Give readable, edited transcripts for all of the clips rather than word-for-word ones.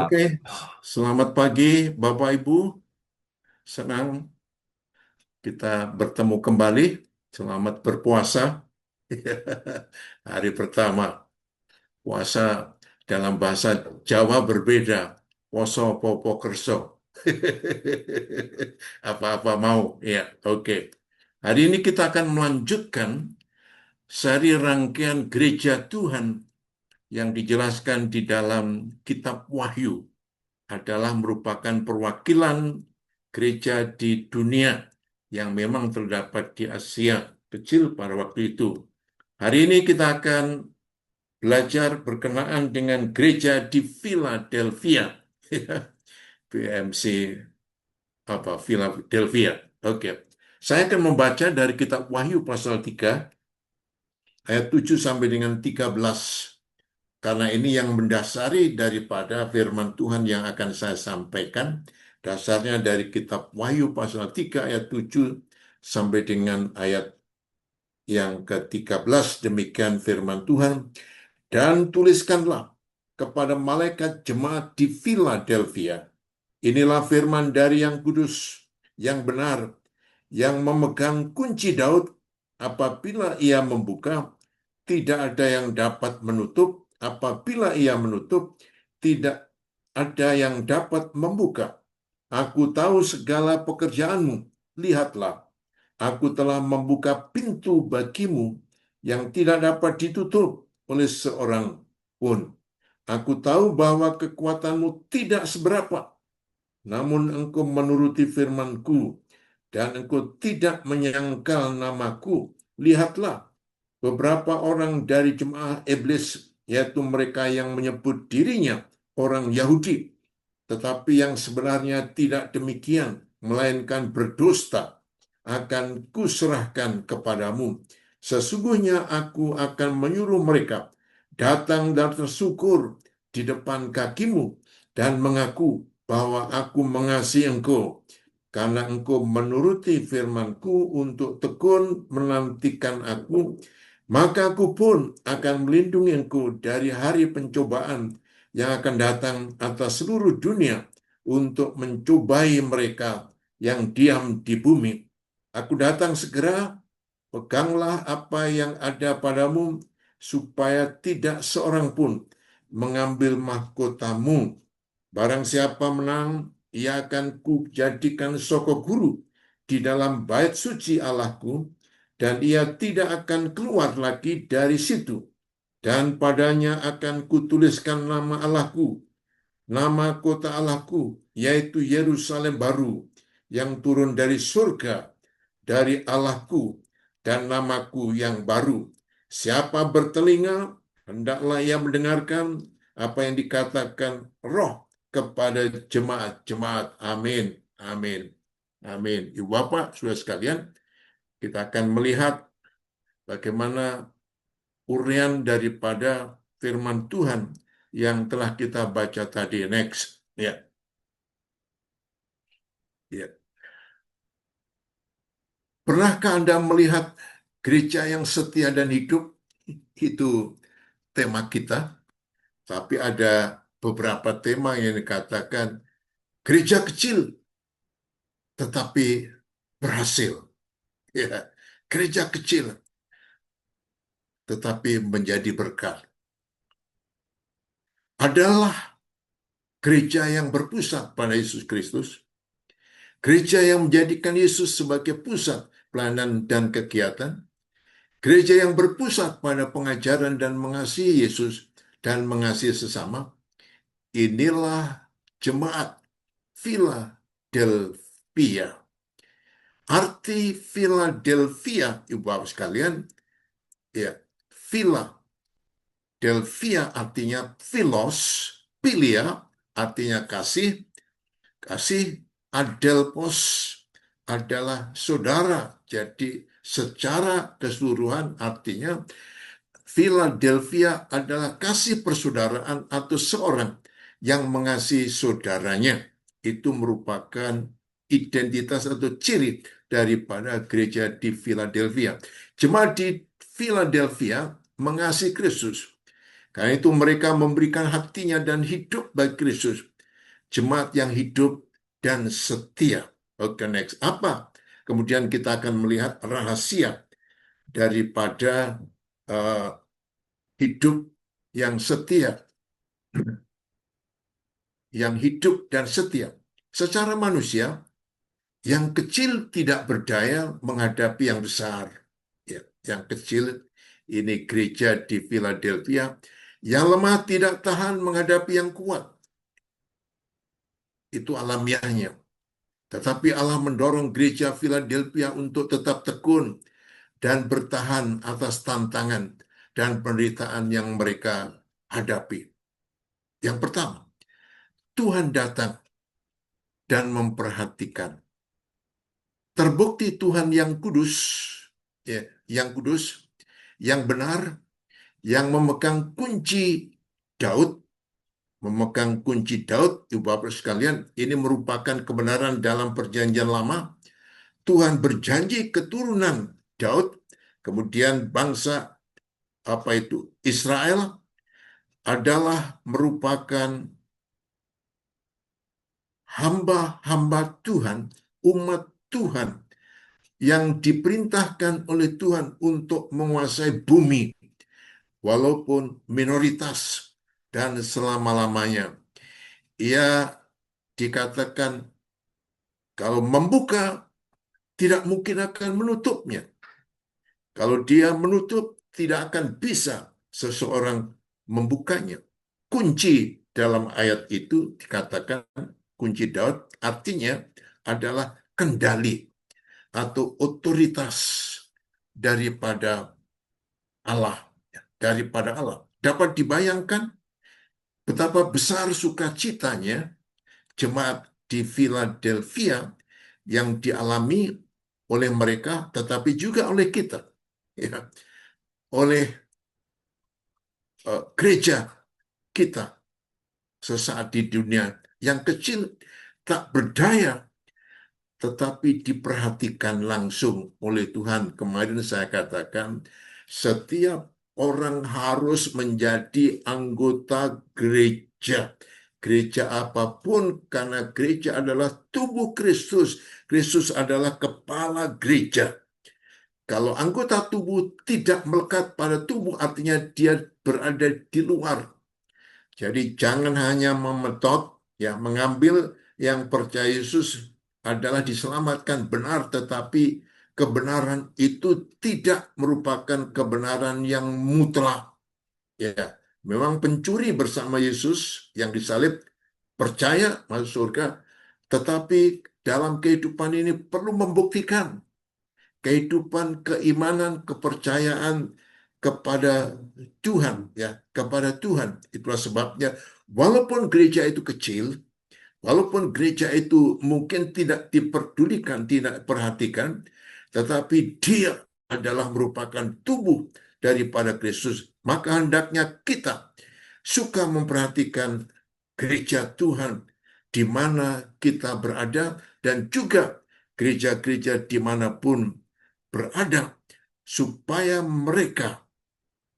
Oke, selamat pagi Bapak Ibu. Senang kita bertemu kembali. Selamat berpuasa. Hari pertama puasa dalam bahasa Jawa berbeda. Poso popo kerso. Apa-apa mau. Ya, oke. Hari ini kita akan melanjutkan seri rangkaian gereja Tuhan yang dijelaskan di dalam kitab Wahyu. Adalah merupakan perwakilan gereja di dunia yang memang terdapat di Asia kecil pada waktu itu. Hari ini kita akan belajar berkenaan dengan gereja di Philadelphia. PMC Philadelphia. Oke. Saya akan membaca dari kitab Wahyu pasal 3 ayat 7 sampai dengan 13. Karena ini yang mendasari daripada firman Tuhan yang akan saya sampaikan. Dasarnya dari kitab Wahyu pasal 3 ayat 7 sampai dengan ayat yang ke-13. Demikian firman Tuhan. Dan tuliskanlah kepada malaikat jemaat di Philadelphia. Inilah firman dari yang kudus, yang benar, yang memegang kunci Daud. Apabila ia membuka, tidak ada yang dapat menutup. Apabila ia menutup, tidak ada yang dapat membuka. Aku tahu segala pekerjaanmu. Lihatlah, aku telah membuka pintu bagimu yang tidak dapat ditutup oleh seorang pun. Aku tahu bahwa kekuatanmu tidak seberapa, namun engkau menuruti firman-Ku dan engkau tidak menyangkal namaku. Lihatlah, beberapa orang dari jemaah iblis, yaitu mereka yang menyebut dirinya orang Yahudi, tetapi yang sebenarnya tidak demikian, melainkan berdusta, akan kuserahkan kepadamu. Sesungguhnya aku akan menyuruh mereka datang dan tersyukur di depan kakimu dan mengaku bahwa aku mengasihi engkau, karena engkau menuruti firman-Ku untuk tekun menantikan aku. Maka aku pun akan melindungi engkau dari hari pencobaan yang akan datang atas seluruh dunia untuk mencobai mereka yang diam di bumi. Aku datang segera, peganglah apa yang ada padamu, supaya tidak seorang pun mengambil mahkotamu. Barang siapa menang, ia akan kujadikan soko guru di dalam bait suci Allahku, dan ia tidak akan keluar lagi dari situ. Dan padanya akan kutuliskan nama Allahku, nama kota Allahku, yaitu Yerusalem baru, yang turun dari surga, dari Allahku, dan namaku yang baru. Siapa bertelinga, hendaklah ia mendengarkan apa yang dikatakan Roh kepada jemaat-jemaat. Amin. Amin. Amin. Ibu Bapak, saudara sekalian, kita akan melihat bagaimana uraian daripada firman Tuhan yang telah kita baca tadi. Next. Ya. Ya. Pernahkah Anda melihat gereja yang setia dan hidup? Itu tema kita. Tapi ada beberapa tema yang dikatakan gereja kecil tetapi berhasil. Ya. Gereja kecil tetapi menjadi berkat. Adalah gereja yang berpusat pada Yesus Kristus. Gereja yang menjadikan Yesus sebagai pusat pelayanan dan kegiatan. Gereja yang berpusat pada pengajaran dan mengasihi Yesus dan mengasihi sesama. Inilah jemaat Philadelphia. Arti Philadelphia, Ibu Bapak sekalian, ya, Philadelphia artinya philos, philia artinya kasih, kasih, adelpos adalah saudara. Jadi secara keseluruhan artinya Philadelphia adalah kasih persaudaraan atau seorang yang mengasihi saudaranya. Itu merupakan identitas atau ciri daripada gereja di Philadelphia. Jemaat di Philadelphia mengasihi Kristus. Karena itu mereka memberikan hatinya dan hidup bagi Kristus. jemaat yang hidup dan setia. Oke, next. Apa? Kemudian kita akan melihat rahasia daripada eh, hidup yang setia, yang hidup dan setia. Secara manusia, yang kecil tidak berdaya menghadapi yang besar. Ya, yang kecil ini gereja di Philadelphia, yang lemah tidak tahan menghadapi yang kuat. Itu alamiahnya. Tetapi Allah mendorong gereja Philadelphia untuk tetap tekun dan bertahan atas tantangan dan penderitaan yang mereka hadapi. Yang pertama, Tuhan datang dan memperhatikan. Terbukti Tuhan yang kudus, ya, yang benar, yang memegang kunci Daud, Ibu Bapak sekalian, ini merupakan kebenaran dalam perjanjian lama. Tuhan berjanji keturunan Daud, kemudian bangsa Israel adalah merupakan hamba-hamba Tuhan, umat Tuhan yang diperintahkan oleh Tuhan untuk menguasai bumi, walaupun minoritas dan selama-lamanya. Ia dikatakan kalau membuka tidak mungkin akan menutupnya. Kalau dia menutup, tidak akan bisa seseorang membukanya. Kunci dalam ayat itu dikatakan kunci Daud, artinya adalah kendali atau otoritas daripada Allah. Daripada Allah. Dapat dibayangkan betapa besar sukacitanya jemaat di Philadelphia yang dialami oleh mereka, tetapi juga oleh kita. Ya, oleh gereja kita sesaat di dunia yang kecil, tak berdaya, tetapi diperhatikan langsung oleh Tuhan. Kemarin saya katakan, setiap orang harus menjadi anggota gereja. Gereja apapun, karena gereja adalah tubuh Kristus. Kristus adalah kepala gereja. Kalau anggota tubuh tidak melekat pada tubuh, artinya dia berada di luar. Jadi jangan hanya memetot, ya, mengambil yang percaya Yesus adalah diselamatkan benar, tetapi kebenaran itu tidak merupakan kebenaran yang mutlak. Ya, memang pencuri bersama Yesus yang disalib percaya masuk surga, tetapi dalam kehidupan ini perlu membuktikan kehidupan keimanan, kepercayaan kepada Tuhan, ya, kepada Tuhan. Itulah sebabnya walaupun gereja itu kecil, walaupun gereja itu mungkin tidak diperdulikan, tidak diperhatikan, tetapi dia adalah merupakan tubuh daripada Kristus. Maka hendaknya kita suka memperhatikan gereja Tuhan di mana kita berada, dan juga gereja-gereja dimanapun berada, supaya mereka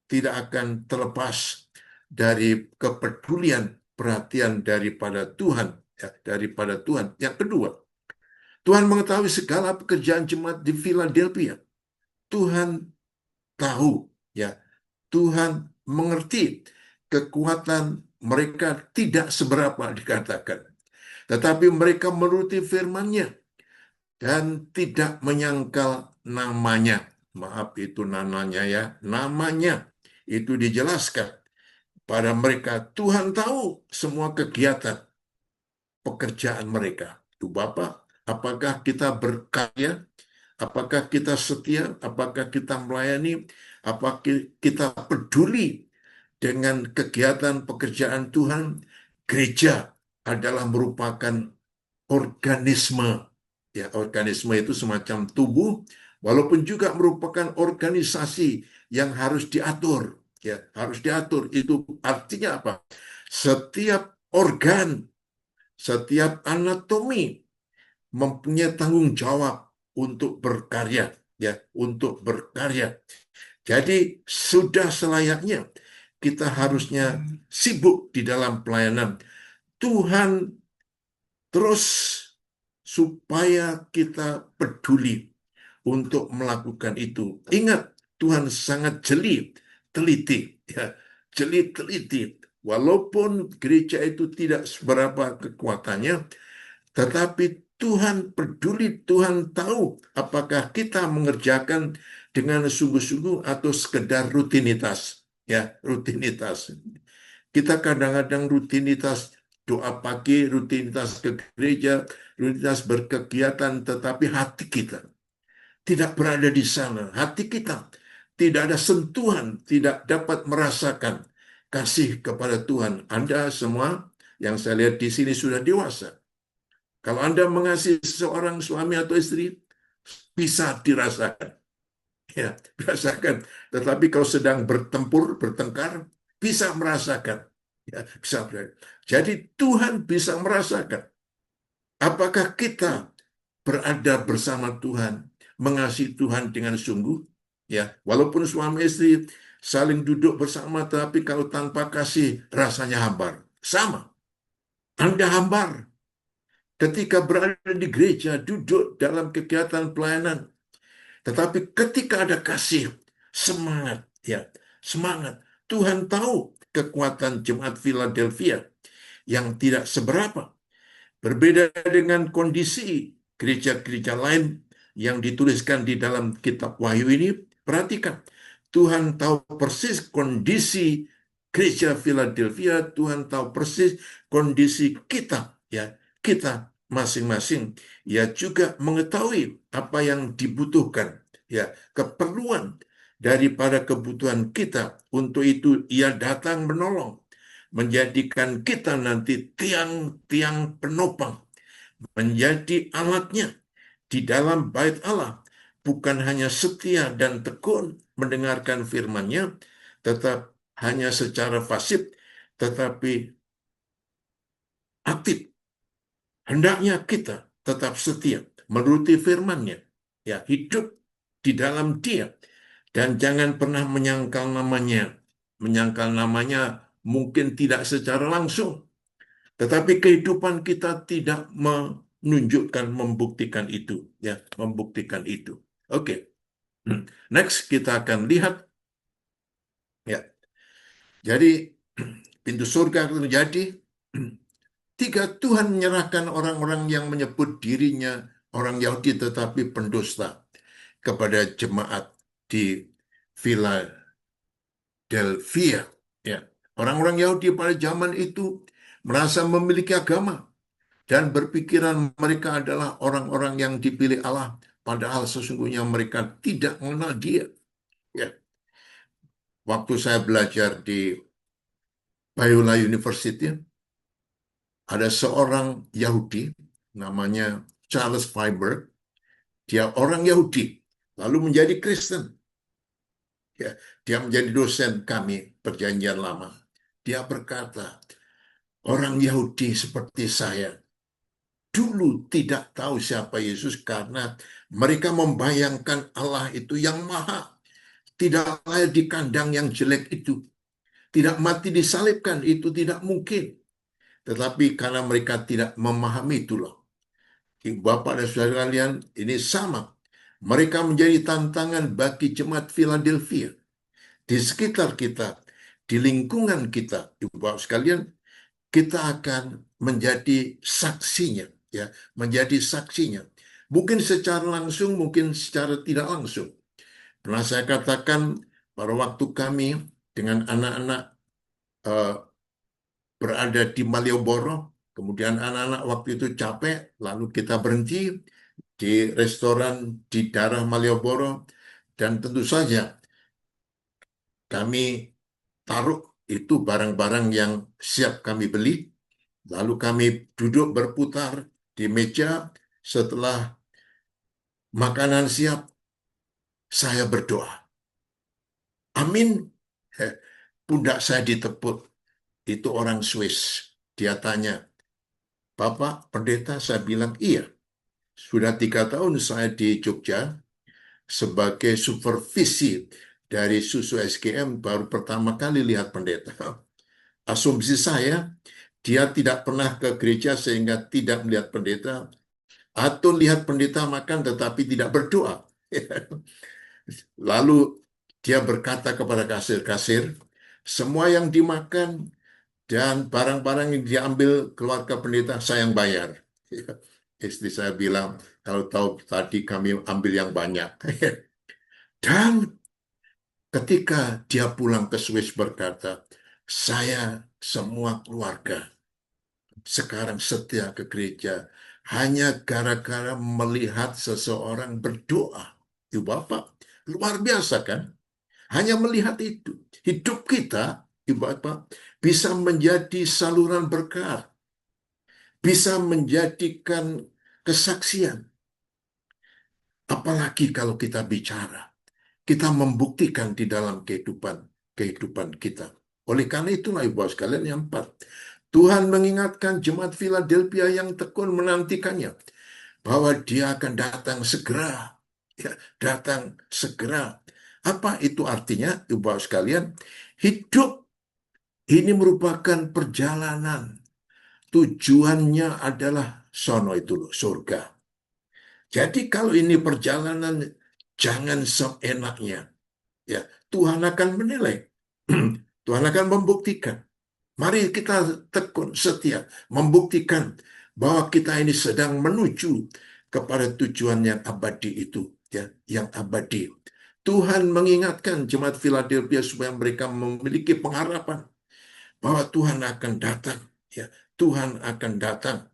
tidak akan terlepas dari kepedulian perhatian daripada Tuhan, ya, daripada Tuhan. Yang kedua, Tuhan mengetahui segala pekerjaan jemaat di Philadelphia. Tuhan tahu, ya, Tuhan mengerti kekuatan mereka tidak seberapa dikatakan, tetapi mereka menuruti firman-Nya dan tidak menyangkal namanya. Maaf, itu namanya, ya, namanya itu dijelaskan pada mereka. Tuhan tahu semua kegiatan pekerjaan mereka. Itu Bapak, apakah kita berkarya? Apakah kita setia? Apakah kita melayani? Apakah kita peduli dengan kegiatan pekerjaan Tuhan? Gereja adalah merupakan organisme. Ya, organisme itu semacam tubuh, walaupun juga merupakan organisasi yang harus diatur. Ya, harus diatur. Itu artinya apa? Setiap organ, setiap anatomi mempunyai tanggung jawab untuk berkarya, ya, untuk berkarya. Jadi sudah selayaknya kita harusnya sibuk di dalam pelayanan. Tuhan Terus supaya kita peduli untuk melakukan itu. Ingat, Tuhan sangat jeli, teliti, ya, jeli, teliti. Walaupun gereja itu tidak seberapa kekuatannya, tetapi Tuhan peduli, Tuhan tahu apakah kita mengerjakan dengan sungguh-sungguh atau sekedar rutinitas. Ya, rutinitas. Kita kadang-kadang rutinitas doa pagi, rutinitas ke gereja, rutinitas berkegiatan, tetapi hati kita tidak berada di sana. Hati kita tidak ada sentuhan, tidak dapat merasakan kasih kepada Tuhan. Anda semua yang saya lihat di sini sudah dewasa. Kalau Anda mengasihi seorang suami atau istri, bisa dirasakan. Ya, dirasakan. Tetapi kalau sedang bertempur, bertengkar, bisa merasakan. Ya, bisa merasakan. Jadi Tuhan bisa merasakan. Apakah kita berada bersama Tuhan, mengasihi Tuhan dengan sungguh? Ya, walaupun suami istri saling duduk bersama, tapi kalau tanpa kasih rasanya hambar. Sama, Anda hambar. Ketika berada di gereja, duduk dalam kegiatan pelayanan, tetapi ketika ada kasih, semangat, ya, semangat. Tuhan tahu kekuatan jemaat Philadelphia yang tidak seberapa. Berbeda dengan kondisi gereja-gereja lain yang dituliskan di dalam kitab Wahyu ini, perhatikan. Tuhan tahu persis kondisi gereja Philadelphia, Tuhan tahu persis kondisi kita, ya, kita masing-masing. Ia juga mengetahui apa yang dibutuhkan, ya, keperluan daripada kebutuhan kita. Untuk itu ia datang menolong, menjadikan kita nanti tiang-tiang penopang, menjadi alatnya di dalam bait Allah, bukan hanya setia dan tekun mendengarkan firman-Nya, tetap hanya secara pasif, tetapi aktif. Hendaknya kita tetap setia menuruti firman-Nya, ya, hidup di dalam Dia, dan jangan pernah menyangkal namanya. Menyangkal namanya mungkin tidak secara langsung, tetapi kehidupan kita tidak menunjukkan, membuktikan itu, ya, membuktikan itu. Oke. Next kita akan lihat, ya. Jadi pintu surga terjadi. Tiga, Tuhan menyerahkan orang-orang yang menyebut dirinya orang Yahudi tetapi pendusta kepada jemaat di Philadelphia. Ya. Orang-orang Yahudi pada zaman itu merasa memiliki agama dan berpikiran mereka adalah orang-orang yang dipilih Allah, padahal sesungguhnya mereka tidak mengenal Dia. Ya. Waktu saya belajar di Biola University, ada seorang Yahudi namanya Charles Freiberg. Dia orang Yahudi, lalu menjadi Kristen. Ya, dia menjadi dosen kami Perjanjian Lama. Dia berkata, orang Yahudi seperti saya dulu tidak tahu siapa Yesus karena mereka membayangkan Allah itu yang maha, tidak layak di kandang yang jelek itu, tidak mati disalibkan, itu tidak mungkin. Tetapi karena mereka tidak memahami itulah. Bapak dan saudara kalian, ini sama. Mereka menjadi tantangan bagi jemaat Philadelphia. Di sekitar kita, di lingkungan kita, Bapak sekalian, kita akan menjadi saksinya, ya, menjadi saksinya. Mungkin secara langsung, mungkin secara tidak langsung. Pernah saya katakan pada waktu kami dengan anak-anak eh, berada di Malioboro, kemudian anak-anak waktu itu capek, lalu kita berhenti di restoran di daerah Malioboro, dan tentu saja kami taruh itu barang-barang yang siap kami beli, lalu kami duduk berputar di meja. Setelah makanan siap, saya berdoa. Amin. Pundak saya ditepuk. Itu orang Swiss. Dia tanya, Bapak pendeta? Saya bilang, iya. Sudah 3 tahun saya di Jogja sebagai supervisi dari Susu SKM, baru pertama kali lihat pendeta. Asumsi saya, Dia tidak pernah ke gereja sehingga tidak melihat pendeta, atau lihat pendeta makan tetapi tidak berdoa. Lalu dia berkata kepada kasir-kasir, semua yang dimakan dan barang-barang yang diambil keluarga pendeta saya yang bayar. Istri saya bilang, kalau tahu tadi kami ambil yang banyak. Dan ketika dia pulang ke Swiss berkata, saya semua keluarga sekarang setia ke gereja hanya gara-gara melihat seseorang berdoa. Itu Bapak, luar biasa kan? Hanya melihat itu. Hidup kita, Ibu Bapak, bisa menjadi saluran berkat, bisa menjadikan kesaksian. Apalagi kalau kita bicara, kita membuktikan di dalam kehidupan kita. Oleh karena itulah Ibu Bapak sekalian yang empat. Tuhan mengingatkan jemaat Philadelphia yang tekun menantikannya bahwa dia akan datang segera. Ya, datang segera. Apa itu artinya, Ibu Bapak sekalian? Hidup ini merupakan perjalanan. Tujuannya adalah sono itu loh, surga. Jadi kalau ini perjalanan, jangan seenaknya. Ya, Tuhan akan menilai. Tuhan akan membuktikan. Mari kita tekun setia, membuktikan bahwa kita ini sedang menuju kepada tujuan yang abadi itu, ya, yang abadi. Tuhan mengingatkan jemaat Philadelphia supaya mereka memiliki pengharapan bahwa Tuhan akan datang, ya. Tuhan akan datang.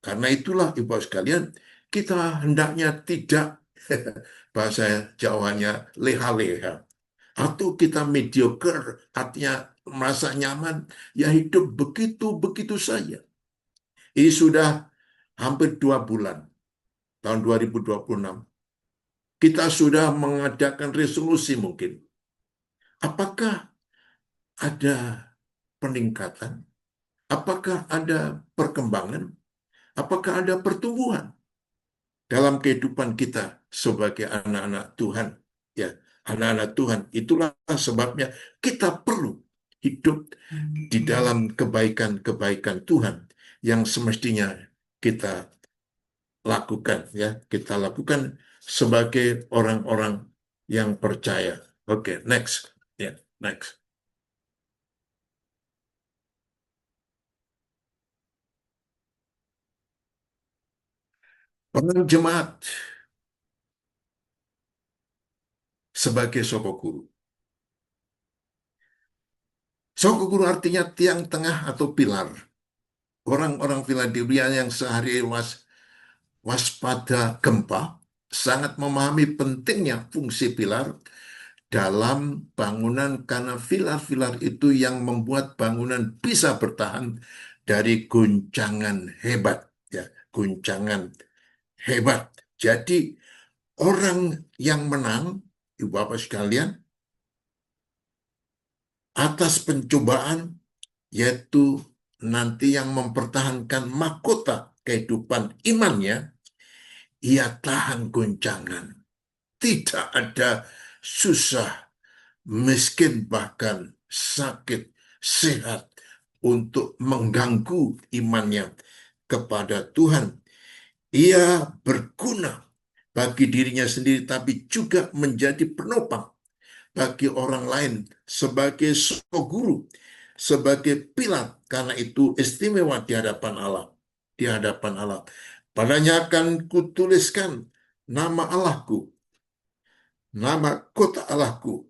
Karena itulah Ibu sekalian, kita hendaknya tidak bahasa Jawanya leha-leha atau kita mediocre, artinya merasa nyaman, ya hidup begitu-begitu saja. Ini sudah hampir 2 bulan, tahun 2026. Kita sudah mengadakan resolusi mungkin. Apakah ada peningkatan? Apakah ada perkembangan? Apakah ada pertumbuhan dalam kehidupan kita sebagai anak-anak Tuhan? Ya, anak-anak Tuhan. Itulah sebabnya kita perlu hidup di dalam kebaikan-kebaikan Tuhan yang semestinya kita lakukan, ya. Kita lakukan sebagai orang-orang yang percaya. Oke, next. Ya, next. Peran jemaat sebagai sokoguru. Sokoguru artinya tiang tengah atau pilar. Orang-orang Philadelphia yang sehari waspada gempa sangat memahami pentingnya fungsi pilar dalam bangunan karena pilar-pilar itu yang membuat bangunan bisa bertahan dari guncangan hebat, ya, guncangan hebat. Jadi orang yang menang, Ibu Bapak sekalian, atas pencobaan yaitu nanti yang mempertahankan mahkota kehidupan imannya, ia tahan goncangan. Tidak ada susah, miskin, bahkan sakit, sehat untuk mengganggu imannya kepada Tuhan. Ia berguna bagi dirinya sendiri, tapi juga menjadi penopang bagi orang lain sebagai guru, sebagai pilar. Karena itu istimewa di hadapan Allah. Di hadapan Allah. Padanya akan kutuliskan nama Allahku, nama kota Allahku,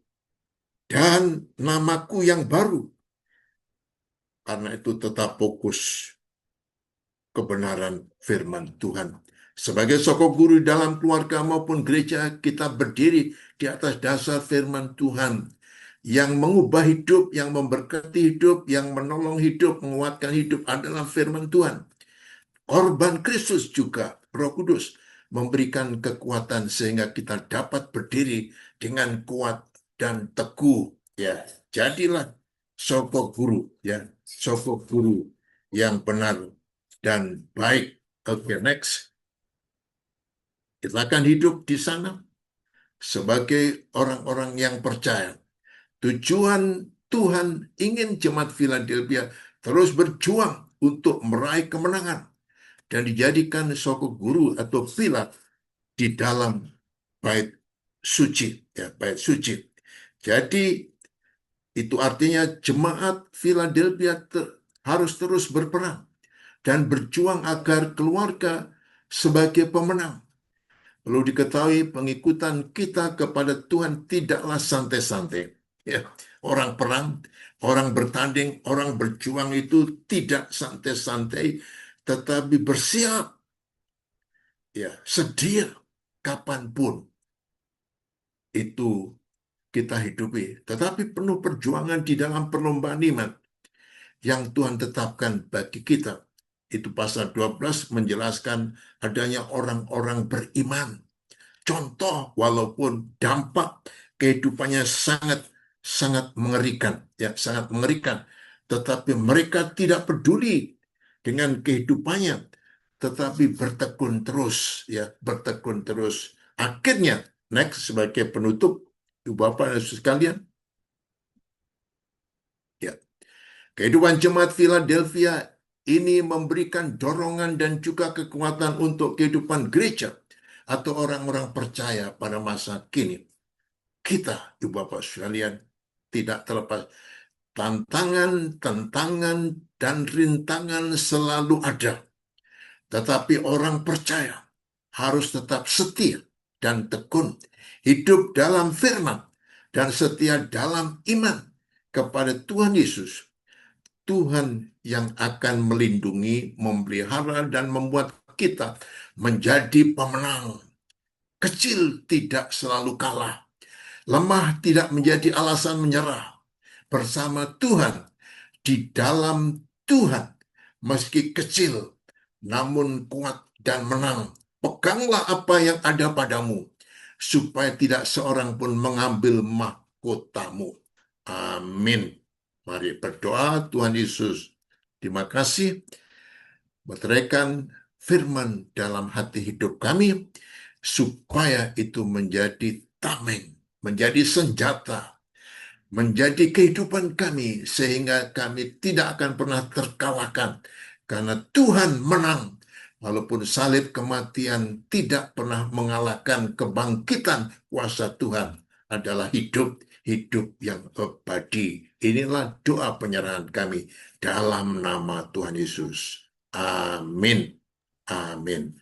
dan namaku yang baru. Karena itu tetap fokus kebenaran firman Tuhan. Sebagai sokong guru dalam keluarga maupun gereja, kita berdiri di atas dasar firman Tuhan yang mengubah hidup, yang memberkati hidup, yang menolong hidup, menguatkan hidup adalah firman Tuhan. Korban Kristus juga, Roh Kudus, memberikan kekuatan sehingga kita dapat berdiri dengan kuat dan teguh. Ya, jadilah sokong guru, ya, sokong guru yang benar dan baik. Oke, next. Kita akan hidup di sana sebagai orang-orang yang percaya. Tujuan Tuhan ingin jemaat Philadelphia terus berjuang untuk meraih kemenangan dan dijadikan soko guru atau pilar di dalam bait suci, ya, bait suci. Jadi itu artinya jemaat Philadelphia harus terus berperang dan berjuang agar keluarga sebagai pemenang. Perlu diketahui pengikutan kita kepada Tuhan tidaklah santai-santai. Ya, orang perang, orang bertanding, orang berjuang itu tidak santai-santai, tetapi bersiap, ya, sedia kapanpun itu kita hidupi. Tetapi penuh perjuangan di dalam perlombaan iman yang Tuhan tetapkan bagi kita. Itu pasal 12 menjelaskan adanya orang-orang beriman. Contoh, walaupun dampak kehidupannya sangat sangat mengerikan, ya, sangat mengerikan, tetapi mereka tidak peduli dengan kehidupannya, tetapi bertekun terus, ya, bertekun terus. Akhirnya, next sebagai penutup, Ibu Bapak dan Saudara sekalian, ya, kehidupan jemaat Philadelphia ini memberikan dorongan dan juga kekuatan untuk kehidupan gereja atau orang-orang percaya pada masa kini. Kita, Ibu Bapak sekalian, tidak terlepas. Tantangan, dan rintangan selalu ada. Tetapi orang percaya harus tetap setia dan tekun, hidup dalam firman, dan setia dalam iman kepada Tuhan Yesus. Tuhan yang akan melindungi, memelihara, dan membuat kita menjadi pemenang. Kecil tidak selalu kalah. Lemah tidak menjadi alasan menyerah. Bersama Tuhan, di dalam Tuhan, meski kecil, namun kuat dan menang. Peganglah apa yang ada padamu, supaya tidak seorang pun mengambil mahkotamu. Amin. Mari berdoa. Tuhan Yesus, terima kasih. Meteraikan firman dalam hati hidup kami, supaya itu menjadi tameng, menjadi senjata, menjadi kehidupan kami, sehingga kami tidak akan pernah terkalahkan, karena Tuhan menang. Walaupun salib kematian tidak pernah mengalahkan kebangkitan, kuasa Tuhan adalah hidup, hidup yang abadi. Inilah doa penyerahan kami dalam nama Tuhan Yesus. Amin. Amin.